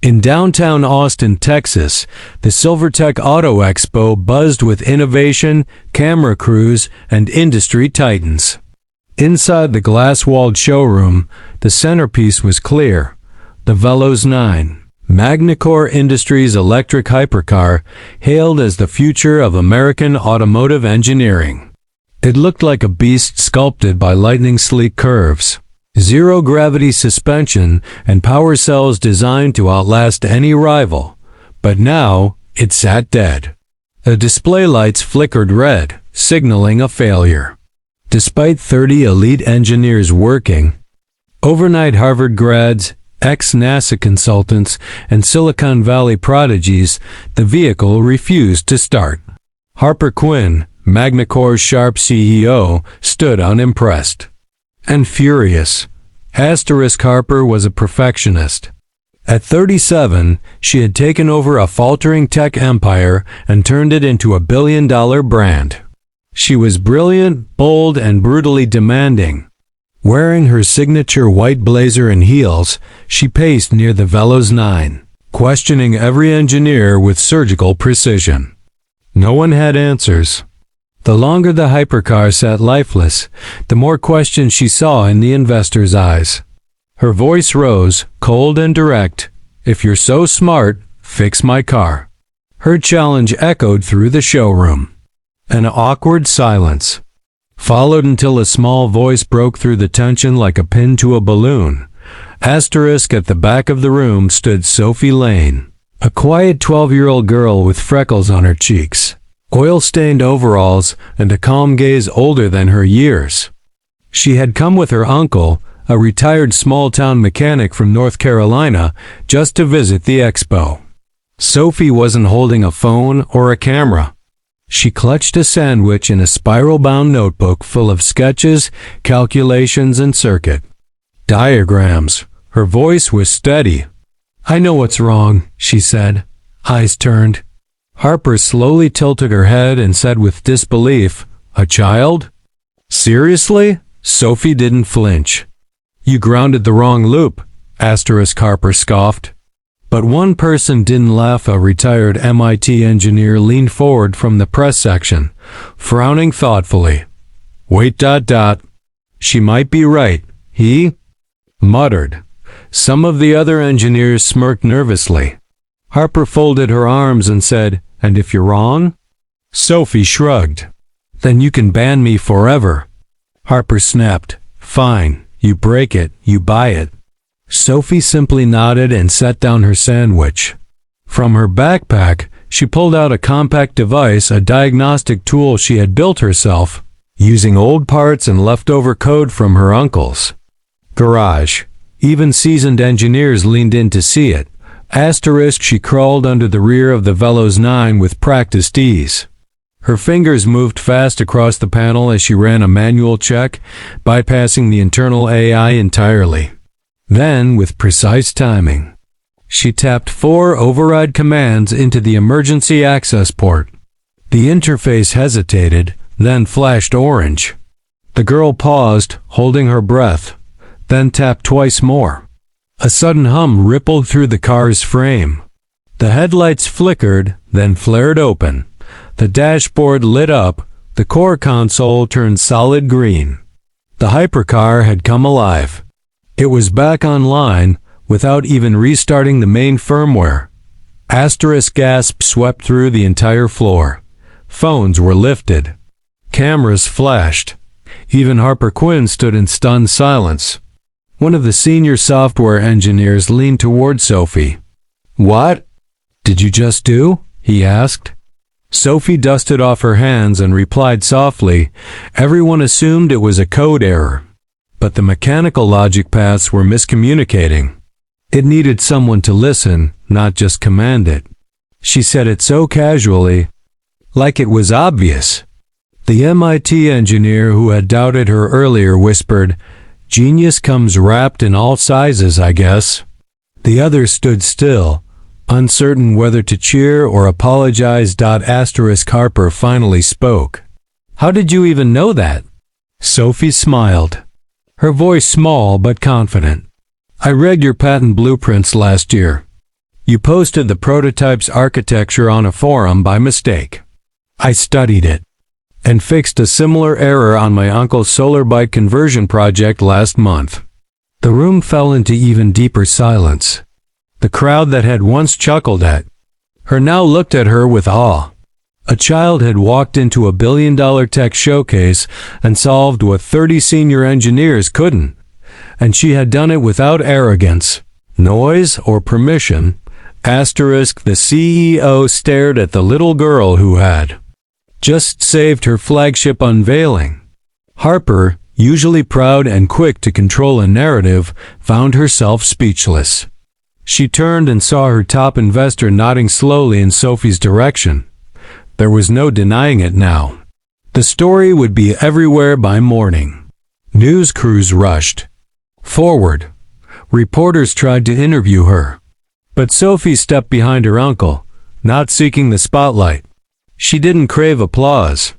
In downtown Austin, Texas, the Silvertech Auto Expo buzzed with innovation, camera crews, and industry titans. Inside the glass-walled showroom, the centerpiece was clear: the Veloz 9, Magnacore Industries' electric hypercar, hailed as the future of American automotive engineering. It looked like a beast sculpted by lightning-sleek curves, zero-gravity suspension, and power cells designed to outlast any rival. But now, it sat dead. The display lights flickered red, signaling a failure. Despite 30 elite engineers working, overnight Harvard grads, ex-NASA consultants, and Silicon Valley prodigies, the vehicle refused to start. Harper Quinn, Magnacore's sharp CEO, stood unimpressed and furious. Harper was a perfectionist. At 37, she had taken over a faltering tech empire and turned it into a billion-dollar brand. She was brilliant, bold, and brutally demanding. Wearing her signature white blazer and heels, she paced near the Veloz 9, questioning every engineer with surgical precision. No one had answers. The longer the hypercar sat lifeless, the more questions she saw in the investors' eyes. Her voice rose, cold and direct: "If you're so smart, fix my car." Her challenge echoed through the showroom. An awkward silence followed until a small voice broke through the tension like a pin to a balloon. At the back of the room stood Sophie Lane, a quiet 12-year-old girl with freckles on her cheeks, oil-stained overalls, and a calm gaze older than her years. She had come with her uncle, a retired small-town mechanic from North Carolina, just to visit the expo. Sophie wasn't holding a phone or a camera. She clutched a sandwich in a spiral-bound notebook full of sketches, calculations, and circuit diagrams. Her voice was steady. "I know what's wrong," she said, eyes turned. Harper slowly tilted her head and said with disbelief, "A child? Seriously?" Sophie didn't flinch. "You grounded the wrong loop," Harper scoffed. But one person didn't laugh. A retired MIT engineer leaned forward from the press section, frowning thoughtfully. "Wait, she might be right," he muttered. Some of the other engineers smirked nervously. Harper folded her arms and said, "And if you're wrong?" Sophie shrugged. "Then you can ban me forever." Harper snapped. "Fine, you break it, you buy it." Sophie simply nodded and set down her sandwich. From her backpack, she pulled out a compact device, a diagnostic tool she had built herself, using old parts and leftover code from her uncle's garage. Even seasoned engineers leaned in to see it. She crawled under the rear of the Veloz 9 with practiced ease. Her fingers moved fast across the panel as she ran a manual check, bypassing the internal AI entirely. Then, with precise timing, she tapped 4 override commands into the emergency access port. The interface hesitated, then flashed orange. The girl paused, holding her breath, then tapped twice more. A sudden hum rippled through the car's frame. The headlights flickered, then flared open. The dashboard lit up, the core console turned solid green. The hypercar had come alive. It was back online, without even restarting the main firmware. Gasp swept through the entire floor. Phones were lifted. Cameras flashed. Even Harper Quinn stood in stunned silence. One of the senior software engineers leaned toward Sophie. "What did you just do?" he asked. Sophie dusted off her hands and replied softly. Everyone assumed it was a code error, but the mechanical logic paths were miscommunicating. It needed someone to listen, not just command it. She said it so casually, like it was obvious. The MIT engineer who had doubted her earlier whispered, "Genius comes wrapped in all sizes, I guess." The others stood still, uncertain whether to cheer or apologize. Harper finally spoke. "How did you even know that?" Sophie smiled, her voice small but confident. "I read your patent blueprints last year. You posted the prototype's architecture on a forum by mistake. I studied it and fixed a similar error on my uncle's solar bike conversion project last month." The room fell into even deeper silence. The crowd that had once chuckled at her now looked at her with awe. A child had walked into a billion-dollar tech showcase and solved what 30 senior engineers couldn't, and she had done it without arrogance, noise, or permission. The CEO stared at the little girl who had just saved her flagship unveiling. Harper, usually proud and quick to control a narrative, found herself speechless. She turned and saw her top investor nodding slowly in Sophie's direction. There was no denying it now. The story would be everywhere by morning. News crews rushed forward. Reporters tried to interview her. But Sophie stepped behind her uncle, not seeking the spotlight. She didn't crave applause.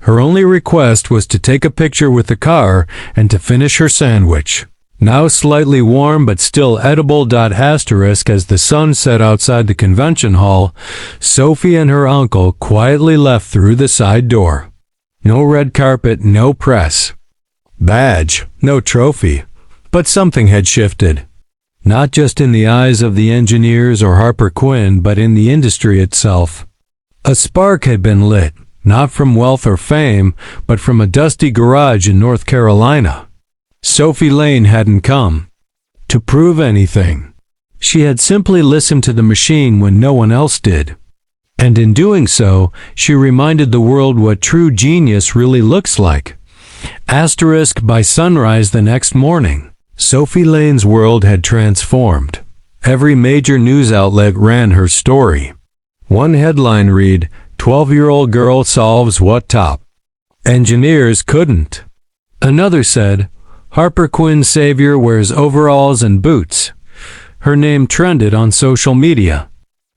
Her only request was to take a picture with the car and to finish her sandwich, now slightly warm but still edible. As the sun set outside the convention hall, Sophie and her uncle quietly left through the side door. No red carpet, no press badge, no trophy. But something had shifted. Not just in the eyes of the engineers or Harper Quinn, but in the industry itself. A spark had been lit, not from wealth or fame, but from a dusty garage in North Carolina. Sophie Lane hadn't come to prove anything. She had simply listened to the machine when no one else did. And in doing so, she reminded the world what true genius really looks like. By sunrise the next morning, Sophie Lane's world had transformed. Every major news outlet ran her story. One headline read, "12-year-old girl solves what top engineers couldn't." Another said, "Harper Quinn's savior wears overalls and boots." Her name trended on social media.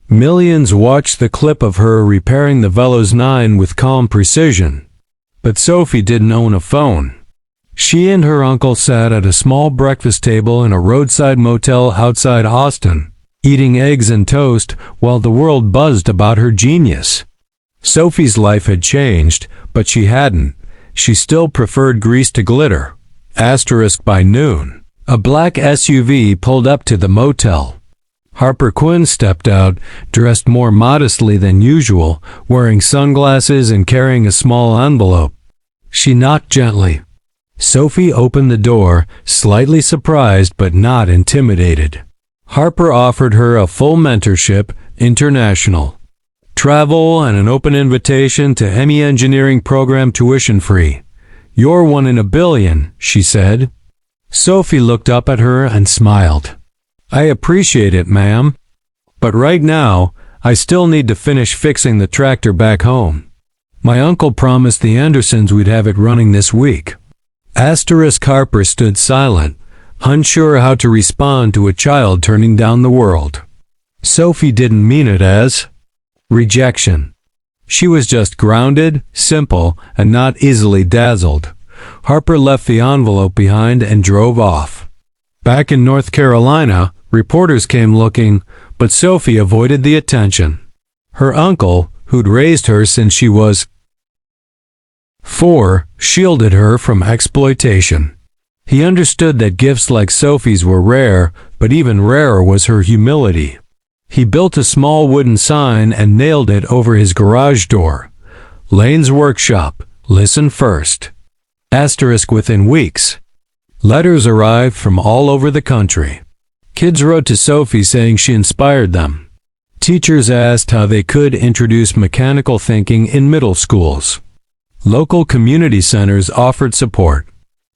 Millions watched the clip of her repairing the Veloz 9 with calm precision. But Sophie didn't own a phone. She and her uncle sat at a small breakfast table in a roadside motel outside Austin, eating eggs and toast while the world buzzed about her genius. Sophie's life had changed, but she hadn't. She still preferred grease to glitter. By noon, a black SUV pulled up to the motel. Harper Quinn stepped out, dressed more modestly than usual, wearing sunglasses and carrying a small envelope. She knocked gently. Sophie opened the door, slightly surprised but not intimidated. Harper offered her a full mentorship, international travel, and an open invitation to any engineering program tuition-free. "You're one in a billion," she said. Sophie looked up at her and smiled. "I appreciate it, ma'am. But right now, I still need to finish fixing the tractor back home. My uncle promised the Andersons we'd have it running this week." Harper stood silent, unsure how to respond to a child turning down the world. Sophie didn't mean it as rejection. She was just grounded, simple, and not easily dazzled. Harper left the envelope behind and drove off. Back in North Carolina, reporters came looking, but Sophie avoided the attention. Her uncle, who'd raised her since she was 4, shielded her from exploitation. He understood that gifts like Sophie's were rare, but even rarer was her humility. He built a small wooden sign and nailed it over his garage door. "Lane's Workshop. Listen first." Within weeks, letters arrived from all over the country. Kids wrote to Sophie saying she inspired them. Teachers asked how they could introduce mechanical thinking in middle schools. Local community centers offered support.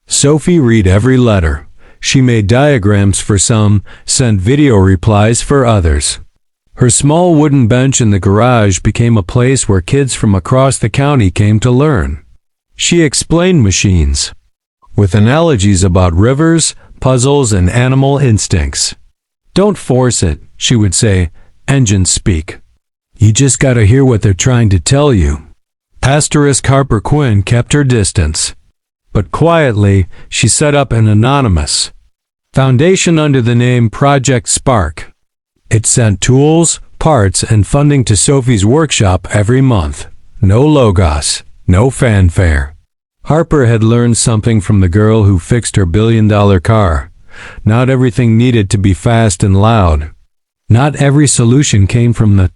Sophie read every letter. She made diagrams for some, sent video replies for others. Her small wooden bench in the garage became a place where kids from across the county came to learn. She explained machines with analogies about rivers, puzzles, and animal instincts. "Don't force it," she would say. "Engines speak. You just gotta hear what they're trying to tell you." Harper Quinn kept her distance. But quietly, she set up an anonymous foundation under the name Project Spark. It sent tools, parts, and funding to Sophie's workshop every month. No logos, no fanfare. Harper had learned something from the girl who fixed her billion-dollar car. Not everything needed to be fast and loud. Not every solution came from the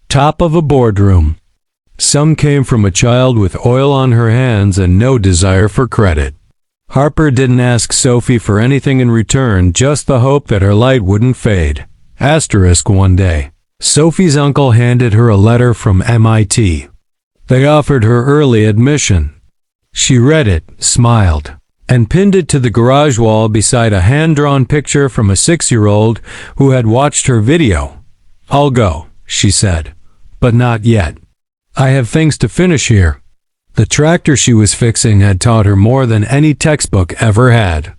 top of a boardroom. Some came from a child with oil on her hands and no desire for credit. Harper didn't ask Sophie for anything in return, just the hope that her light wouldn't fade. One day, Sophie's uncle handed her a letter from MIT. They offered her early admission. She read it, smiled, and pinned it to the garage wall beside a hand-drawn picture from a 6-year-old who had watched her video. "I'll go," she said, "but not yet. I have things to finish here." The tractor she was fixing had taught her more than any textbook ever had.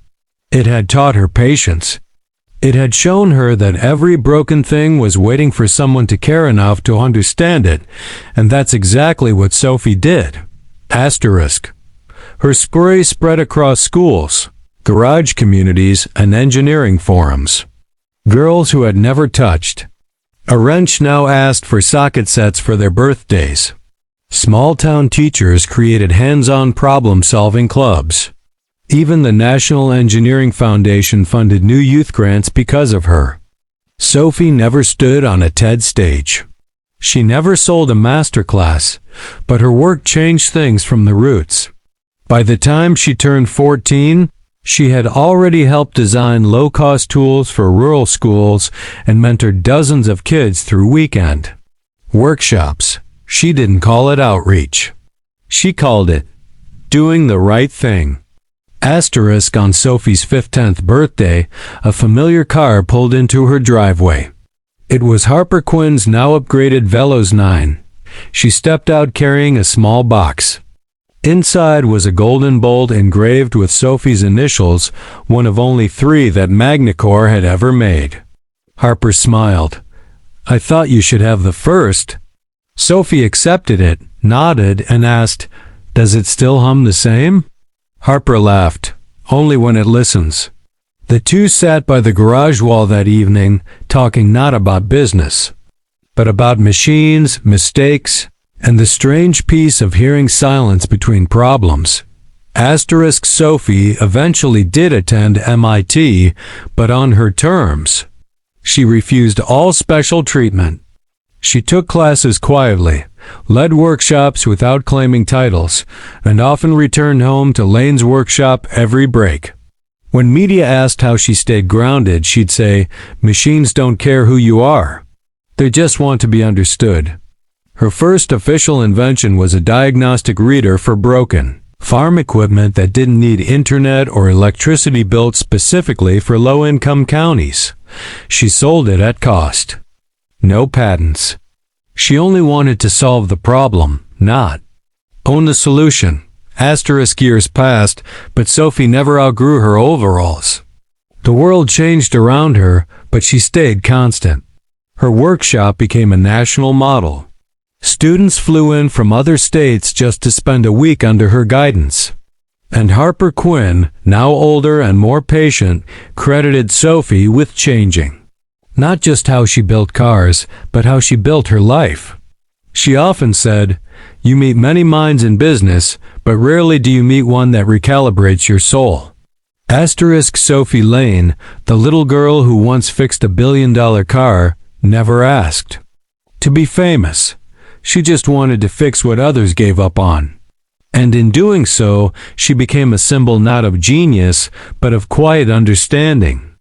It had taught her patience. It had shown her that every broken thing was waiting for someone to care enough to understand it, and that's exactly what Sophie did. Her story spread across schools, garage communities, and engineering forums. Girls who had never touched a wrench now asked for socket sets for their birthdays. Small-town teachers created hands-on problem-solving clubs. Even the National Engineering Foundation funded new youth grants because of her. Sophie never stood on a TED stage. She never sold a master class, but her work changed things from the roots. By the time she turned 14, she had already helped design low-cost tools for rural schools and mentored dozens of kids through weekend workshops. She didn't call it outreach. She called it doing the right thing. On Sophie's 15th birthday, a familiar car pulled into her driveway. It was Harper Quinn's now upgraded Veloz 9. She stepped out carrying a small box. Inside was a golden bolt engraved with Sophie's initials, one of only 3 that Magnacore had ever made. Harper smiled. "I thought you should have the first." Sophie accepted it, nodded, and asked, "Does it still hum the same?" Harper laughed. "Only when it listens." The two sat by the garage wall that evening, talking not about business, but about machines, mistakes, and the strange peace of hearing silence between problems. Sophie eventually did attend MIT, but on her terms. She refused all special treatment. She took classes quietly, led workshops without claiming titles, and often returned home to Lane's workshop every break. When media asked how she stayed grounded, she'd say, "Machines don't care who you are. They just want to be understood." Her first official invention was a diagnostic reader for broken farm equipment that didn't need internet or electricity, built specifically for low-income counties. She sold it at cost. No patents. She only wanted to solve the problem, not own the solution. Years passed, but Sophie never outgrew her overalls. The world changed around her, but she stayed constant. Her workshop became a national model. Students flew in from other states just to spend a week under her guidance. And Harper Quinn, now older and more patient, credited Sophie with changing not just how she built cars, but how she built her life. She often said, "You meet many minds in business, but rarely do you meet one that recalibrates your soul." Sophie Lane, the little girl who once fixed a billion-dollar car, never asked to be famous. She just wanted to fix what others gave up on. And in doing so, she became a symbol not of genius, but of quiet understanding.